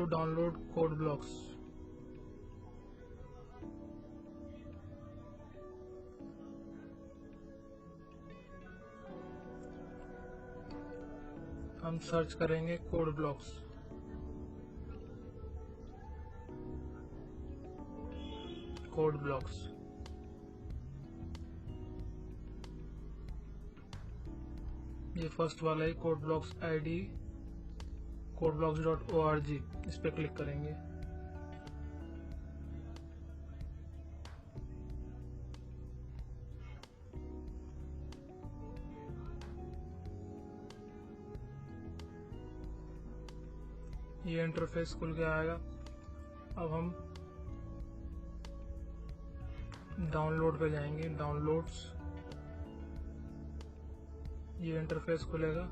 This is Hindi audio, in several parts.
to download codeblocks. हम सर्च करेंगे codeblocks. codeblocks. ये फर्स्ट वाला है codeblocks IDE codeblocks.org. इस पे क्लिक करेंगे. ये इंटरफेस खुल के आएगा. अब हम डाउनलोड पे जाएंगे. डाउनलोड्स. ये इंटरफेस खुलेगा.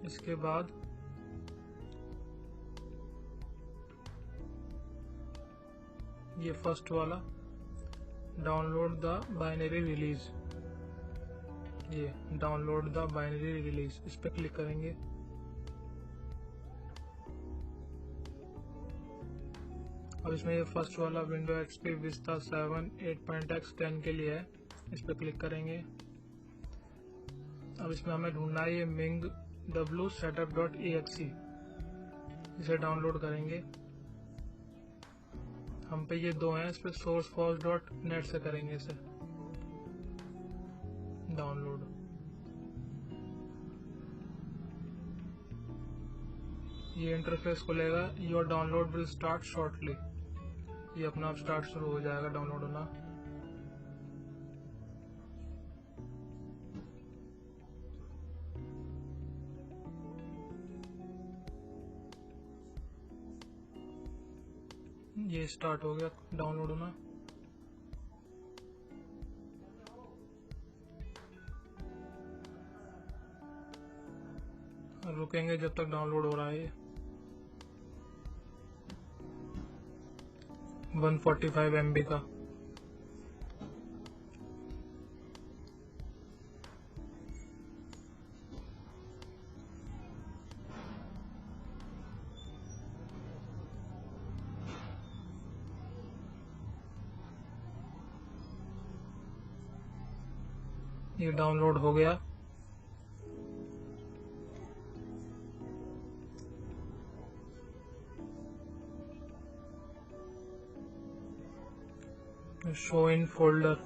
इसके बाद ये फर्स्ट वाला डाउनलोड द बाइनरी रिलीज. ये डाउनलोड द बाइनरी रिलीज, इस पे क्लिक करेंगे. अब इसमें ये फर्स्ट वाला विंडो एक्सपी विस्टा 7 8.x 10 के लिए है. इस पे क्लिक करेंगे. अब इसमें हमें ढूंढना है ये MinGW setup.exe. इसे डाउनलोड करेंगे. हम पे ये दो हैं. इस पे sourceforge.net से करेंगे इसे डाउनलोड. ये इंटरफेस खुलेगा. Your download will start shortly. ये अपना आप स्टार्ट शुरू हो जाएगा डाउनलोड होना. ये स्टार्ट हो गया डाउनलोड होना. रुकेंगे जब तक डाउनलोड हो रहा है. 145 MB का. ये डाउनलोड हो गया. Show in folder.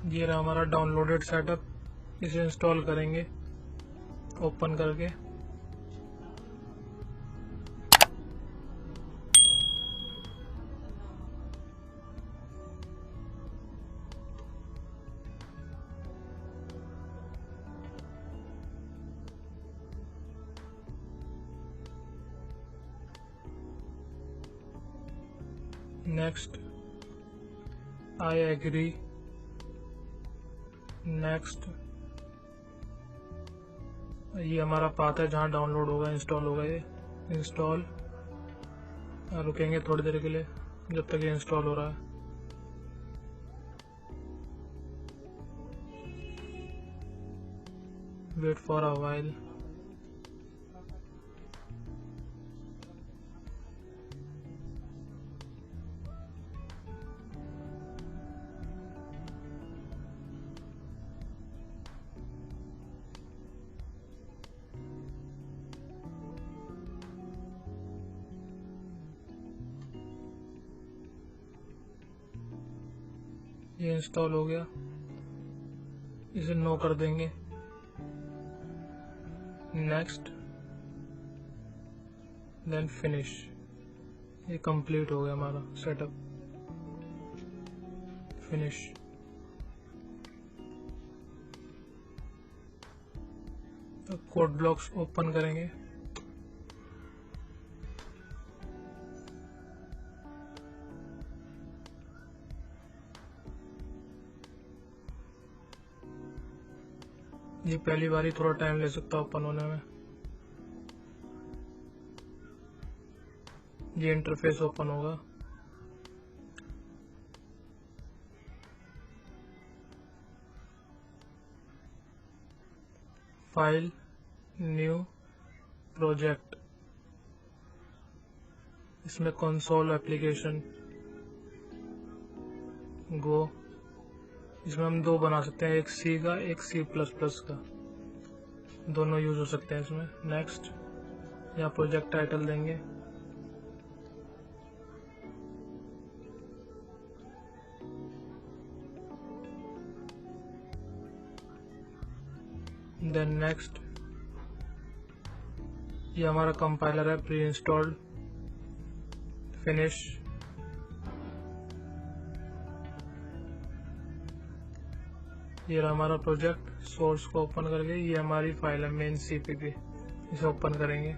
ये रहा हमारा डाउनलोडेड सेटअप. इसे इंस्टॉल करेंगे ओपन करके. नेक्स्ट. I agree. नेक्स्ट. ये हमारा पाथ है जहाँ डाउनलोड होगा इंस्टॉल होगा. ये इंस्टॉल. रुकेंगे थोड़ी देर के लिए जब तक ये इंस्टॉल हो रहा है. Wait for a while. ये इंस्टॉल हो गया. इसे नो कर देंगे. नेक्स्ट. Then finish. ये कंप्लीट हो गया हमारा सेटअप. फिनिश. तो कोड ब्लॉक्स ओपन करेंगे. ये पहली बार ही थोड़ा टाइम ले सकता है ओपन होने में। ये इंटरफेस ओपन होगा। फाइल, न्यू प्रोजेक्ट, इसमें कंसोल एप्लीकेशन, गो। इसमें हम दो बना सकते हैं, एक सी का एक C++ का, दोनों यूज हो सकते हैं इसमें। नेक्स्ट, या प्रोजेक्ट टाइटल देंगे। देन नेक्स्ट, ये हमारा कंपाइलर है प्री इंस्टॉल्ड। फिनिश। ये रहा हमारा प्रोजेक्ट। सोर्स को ओपन करके ये हमारी फाइल है मेन CPP, इसे ओपन करेंगे।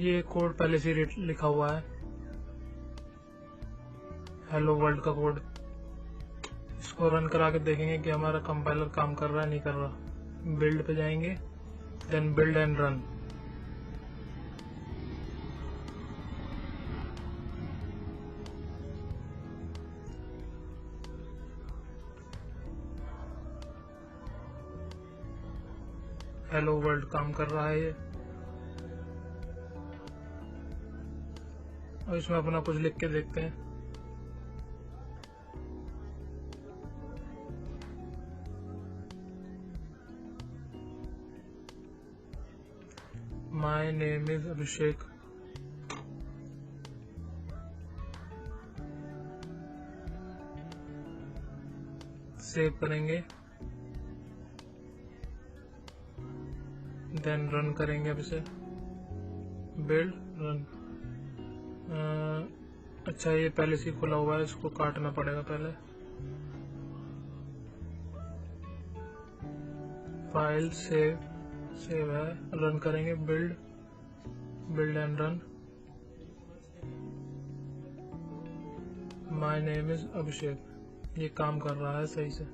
ये कोड पहले से लिखा हुआ है, हेलो वर्ल्ड का कोड। इसको रन करा के देखेंगे कि हमारा कंपाइलर काम कर रहा है नहीं कर रहा। बिल्ड पे जाएंगे, then build and run. Hello world काम कर रहा है ये। और इसमें अपना कुछ लिख के देखते हैं। My name is Abhishek. Save करेंगे, देन रन करेंगे। अब इसे बिल्ड रन। अच्छा, ये पहले से खुला हुआ है, इसको काटना पड़ेगा पहले। फाइल सेव है, रन करेंगे। Build and run. My name is Abhishek, ये काम कर रहा है सही से।